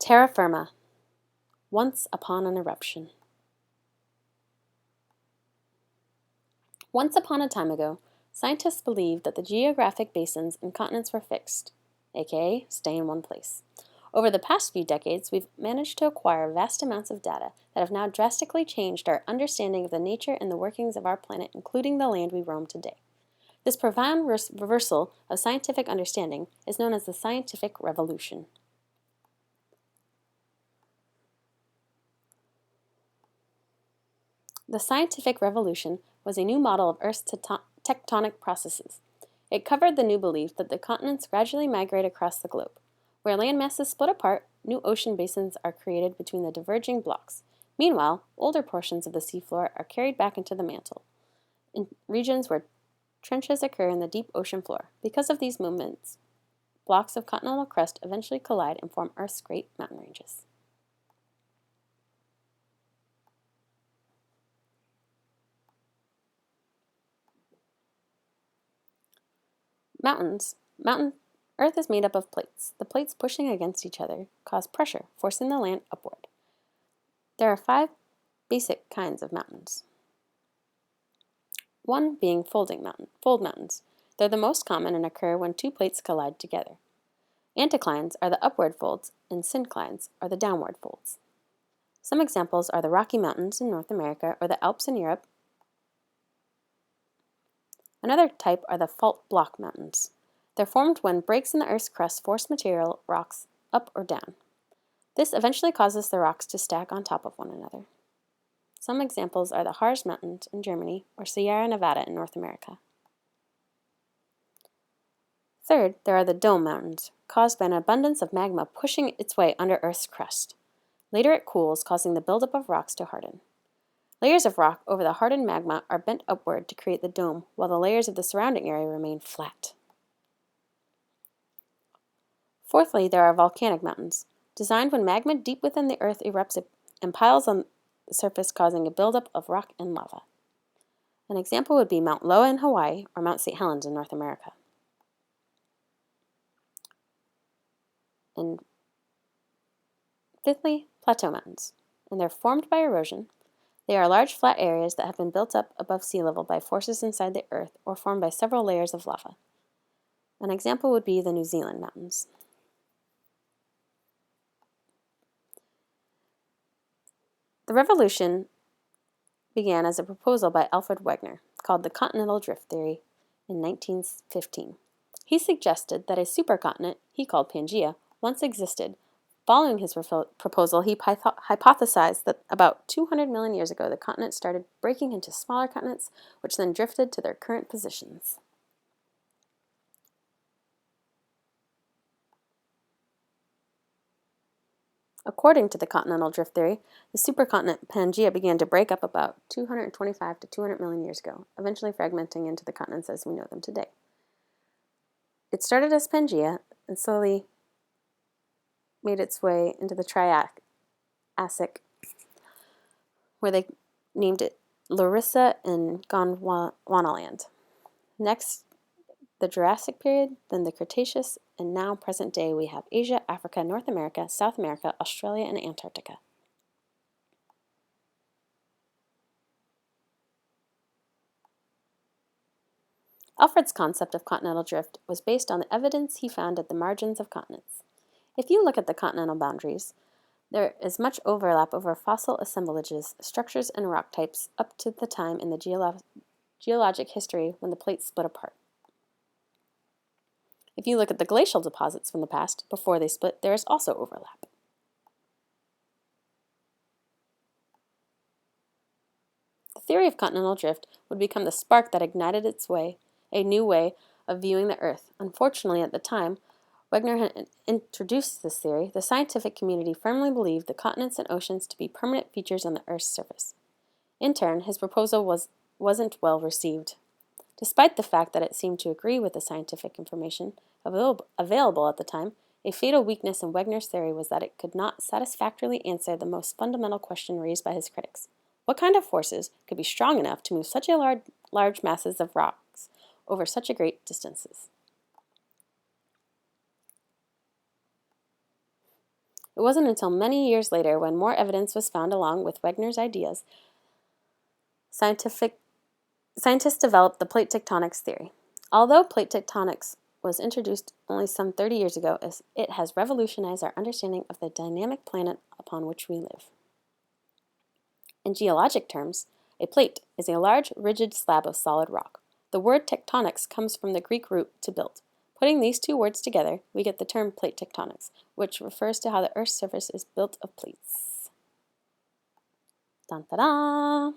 Terra Firma, once upon an eruption. Once upon a time ago, scientists believed that the geographic basins and continents were fixed, aka stay in one place. Over the past few decades, we've managed to acquire vast amounts of data that have now drastically changed our understanding of the nature and the workings of our planet, including the land we roam today. This profound reversal of scientific understanding is known as the scientific revolution. The scientific revolution was a new model of Earth's tectonic processes. It covered the new belief that the continents gradually migrate across the globe. Where land masses split apart, new ocean basins are created between the diverging blocks. Meanwhile, older portions of the seafloor are carried back into the mantle, in regions where trenches occur in the deep ocean floor. Because of these movements, blocks of continental crust eventually collide and form Earth's great mountain ranges. Earth is made up of plates. The plates pushing against each other cause pressure, forcing the land upward. There are 5 basic kinds of mountains. One being fold mountains. They're the most common and occur when 2 plates collide together. Anticlines are the upward folds, and synclines are the downward folds. Some examples are the Rocky Mountains in North America or the Alps in Europe. Another type are the fault block mountains. They're formed when breaks in the Earth's crust force material, rocks, up or down. This eventually causes the rocks to stack on top of one another. Some examples are the Harz Mountains in Germany or Sierra Nevada in North America. Third, there are the dome mountains, caused by an abundance of magma pushing its way under Earth's crust. Later it cools, causing the buildup of rocks to harden. Layers of rock over the hardened magma are bent upward to create the dome, while the layers of the surrounding area remain flat. Fourthly, there are volcanic mountains, designed when magma deep within the earth erupts and piles on the surface, causing a buildup of rock and lava. An example would be Mount Loa in Hawaii or Mount St. Helens in North America. And fifthly, plateau mountains, and they're formed by erosion. They are large flat areas that have been built up above sea level by forces inside the earth or formed by several layers of lava. An example would be the New Zealand mountains. The revolution began as a proposal by Alfred Wegener called the continental drift theory in 1915. He suggested that a supercontinent, he called Pangaea, once existed. Following his proposal, he hypothesized that about 200 million years ago, the continent started breaking into smaller continents, which then drifted to their current positions. According to the continental drift theory, the supercontinent Pangaea began to break up about 225 to 200 million years ago, eventually fragmenting into the continents as we know them today. It started as Pangaea and slowly made its way into the Triassic, where they named it Larissa and Gondwanaland. Next, the Jurassic period, then the Cretaceous, and now present day we have Asia, Africa, North America, South America, Australia, and Antarctica. Alfred's concept of continental drift was based on the evidence he found at the margins of continents. If you look at the continental boundaries, there is much overlap over fossil assemblages, structures, and rock types up to the time in the geologic history when the plates split apart. If you look at the glacial deposits from the past, before they split, there is also overlap. The theory of continental drift would become the spark that ignited a new way of viewing the Earth. Unfortunately, at the time Wegener had introduced this theory, the scientific community firmly believed the continents and oceans to be permanent features on the Earth's surface. In turn, his proposal wasn't well received. Despite the fact that it seemed to agree with the scientific information available at the time, a fatal weakness in Wegener's theory was that it could not satisfactorily answer the most fundamental question raised by his critics. What kind of forces could be strong enough to move such a large masses of rocks over such a great distances? It wasn't until many years later, when more evidence was found along with Wegener's ideas, scientists developed the plate tectonics theory. Although plate tectonics was introduced only some 30 years ago, it has revolutionized our understanding of the dynamic planet upon which we live. In geologic terms, a plate is a large, rigid slab of solid rock. The word tectonics comes from the Greek root to build. Putting these two words together, we get the term plate tectonics, which refers to how the Earth's surface is built of plates. Dun-da-da!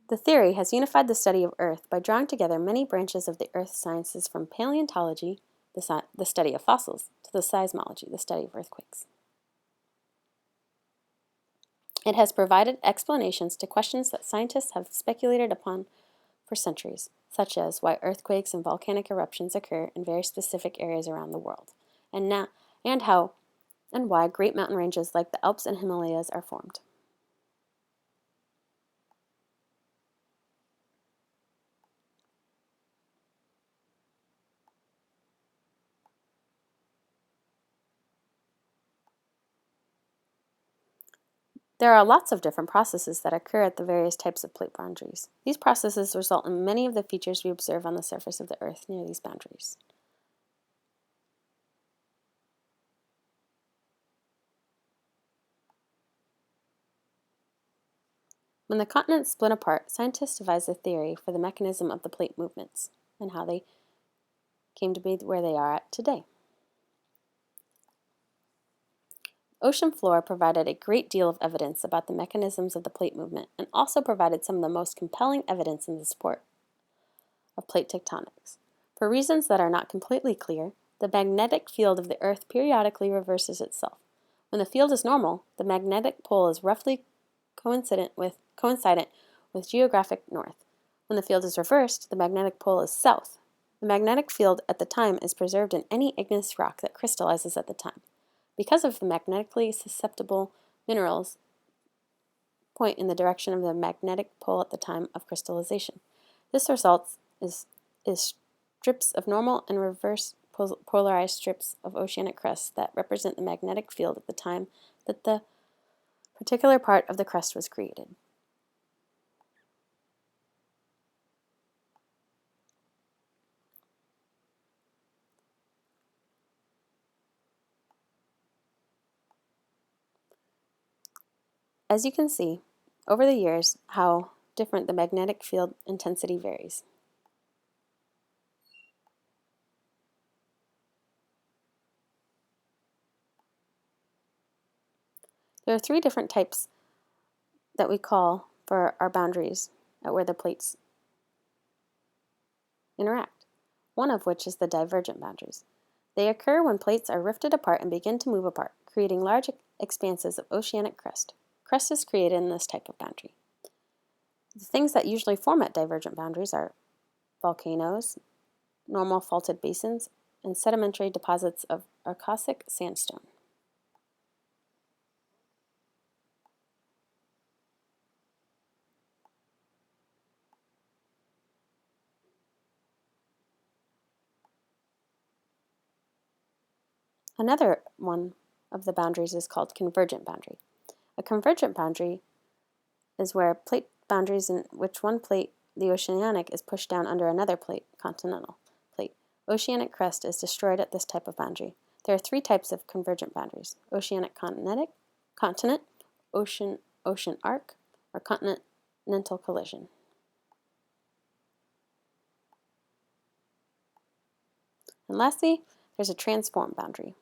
The theory has unified the study of Earth by drawing together many branches of the earth sciences, from paleontology, the study of fossils, to the seismology, the study of earthquakes. It has provided explanations to questions that scientists have speculated upon for centuries, such as why earthquakes and volcanic eruptions occur in very specific areas around the world, and why great mountain ranges like the Alps and Himalayas are formed. There are lots of different processes that occur at the various types of plate boundaries. These processes result in many of the features we observe on the surface of the Earth near these boundaries. When the continents split apart, scientists devised a theory for the mechanism of the plate movements and how they came to be where they are at today. Ocean floor provided a great deal of evidence about the mechanisms of the plate movement, and also provided some of the most compelling evidence in the support of plate tectonics. For reasons that are not completely clear, the magnetic field of the Earth periodically reverses itself. When the field is normal, the magnetic pole is roughly coincident with geographic north. When the field is reversed, the magnetic pole is south. The magnetic field at the time is preserved in any igneous rock that crystallizes at the time, because of the magnetically susceptible minerals point in the direction of the magnetic pole at the time of crystallization. This result is strips of normal and reverse polarized strips of oceanic crust that represent the magnetic field at the time that the particular part of the crust was created. As you can see, over the years, how different the magnetic field intensity varies. There are three different types that we call for our boundaries at where the plates interact, one of which is the divergent boundaries. They occur when plates are rifted apart and begin to move apart, creating large expanses of oceanic crust. Crust is created in this type of boundary. The things that usually form at divergent boundaries are volcanoes, normal faulted basins, and sedimentary deposits of Arcosic sandstone. Another one of the boundaries is called convergent boundary. A convergent boundary is where plate boundaries in which one plate, the oceanic, is pushed down under another plate, continental plate. Oceanic crust is destroyed at this type of boundary. There are three types of convergent boundaries: oceanic continent, ocean arc, or continental collision. And lastly, there's a transform boundary.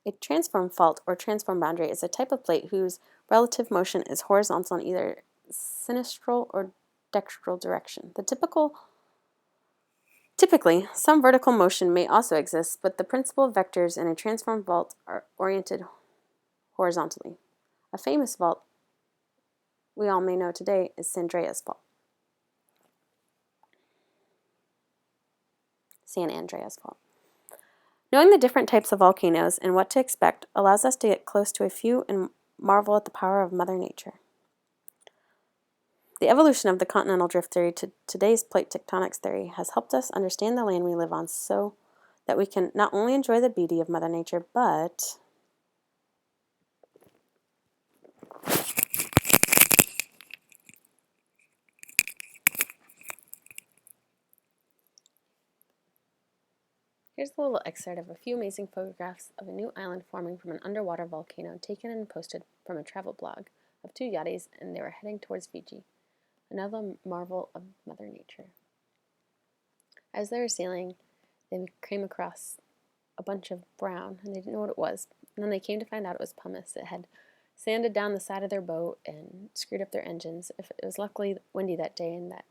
A transform fault or transform boundary is a type of plate whose relative motion is horizontal in either sinistral or dextral direction. Typically, some vertical motion may also exist, but the principal vectors in a transform fault are oriented horizontally. A famous fault we all may know today is San Andreas fault. Knowing the different types of volcanoes and what to expect allows us to get close to a few and marvel at the power of Mother Nature. The evolution of the continental drift theory to today's plate tectonics theory has helped us understand the land we live on so that we can not only enjoy the beauty of Mother Nature, but here's a little excerpt of a few amazing photographs of a new island forming from an underwater volcano taken and posted from a travel blog of two yachties, and they were heading towards Fiji, another marvel of Mother Nature. As they were sailing, they came across a bunch of brown, and they didn't know what it was. And then they came to find out it was pumice. It had sanded down the side of their boat and screwed up their engines. It was luckily windy that day and that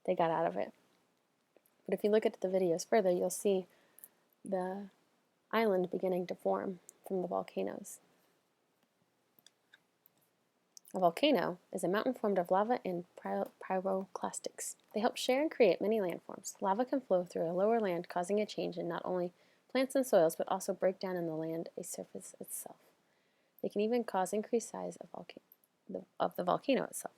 they got out of it. But if you look at the videos further, you'll see the island beginning to form from the volcanoes. A volcano is a mountain formed of lava and pyroclastics. They help share and create many landforms. Lava can flow through a lower land, causing a change in not only plants and soils, but also break down in the land a surface itself. They can even cause increased size of the volcano itself.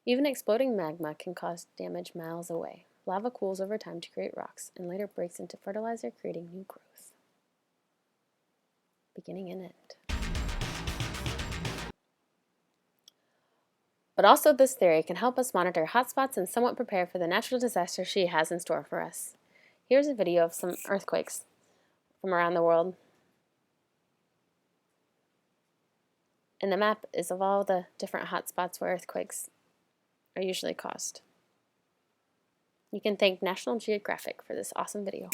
Even exploding magma can cause damage miles away. Lava cools over time to create rocks and later breaks into fertilizer, creating new growth. Beginning and end. But also this theory can help us monitor hotspots and somewhat prepare for the natural disaster she has in store for us. Here's a video of some earthquakes from around the world. And the map is of all the different hotspots where earthquakes are usually caused. You can thank National Geographic for this awesome video.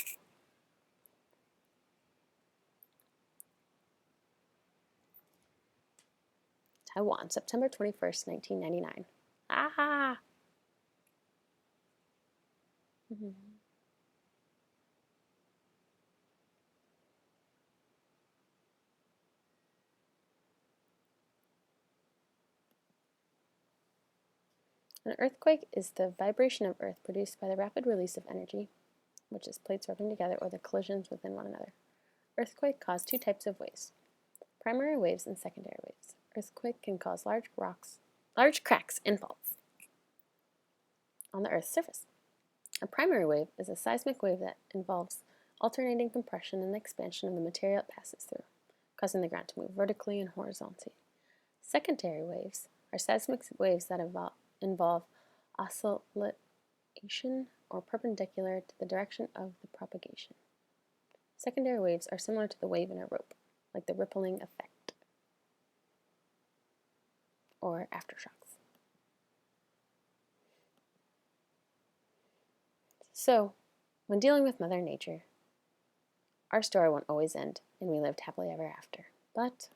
Taiwan, September 21st, 1999. Ah! An earthquake is the vibration of Earth produced by the rapid release of energy, which is plates rubbing together or the collisions within one another. Earthquake cause two types of waves, primary waves and secondary waves. Earthquake can cause large cracks and faults on the Earth's surface. A primary wave is a seismic wave that involves alternating compression and expansion of the material it passes through, causing the ground to move vertically and horizontally. Secondary waves are seismic waves that involve oscillation or perpendicular to the direction of the propagation. Secondary waves are similar to the wave in a rope, like the rippling effect or aftershocks. So, when dealing with Mother Nature, our story won't always end, and we lived happily ever after. But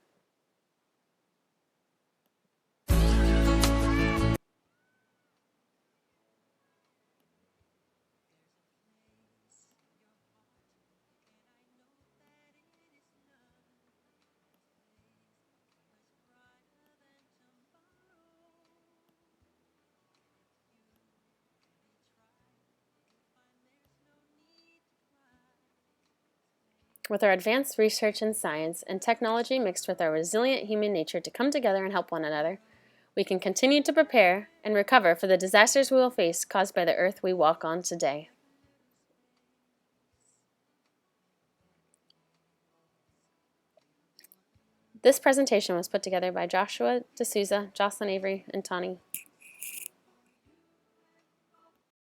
with our advanced research in science and technology mixed with our resilient human nature to come together and help one another, we can continue to prepare and recover for the disasters we will face caused by the earth we walk on today. This presentation was put together by Joshua D'Souza, Jocelyn Avery, and Tani.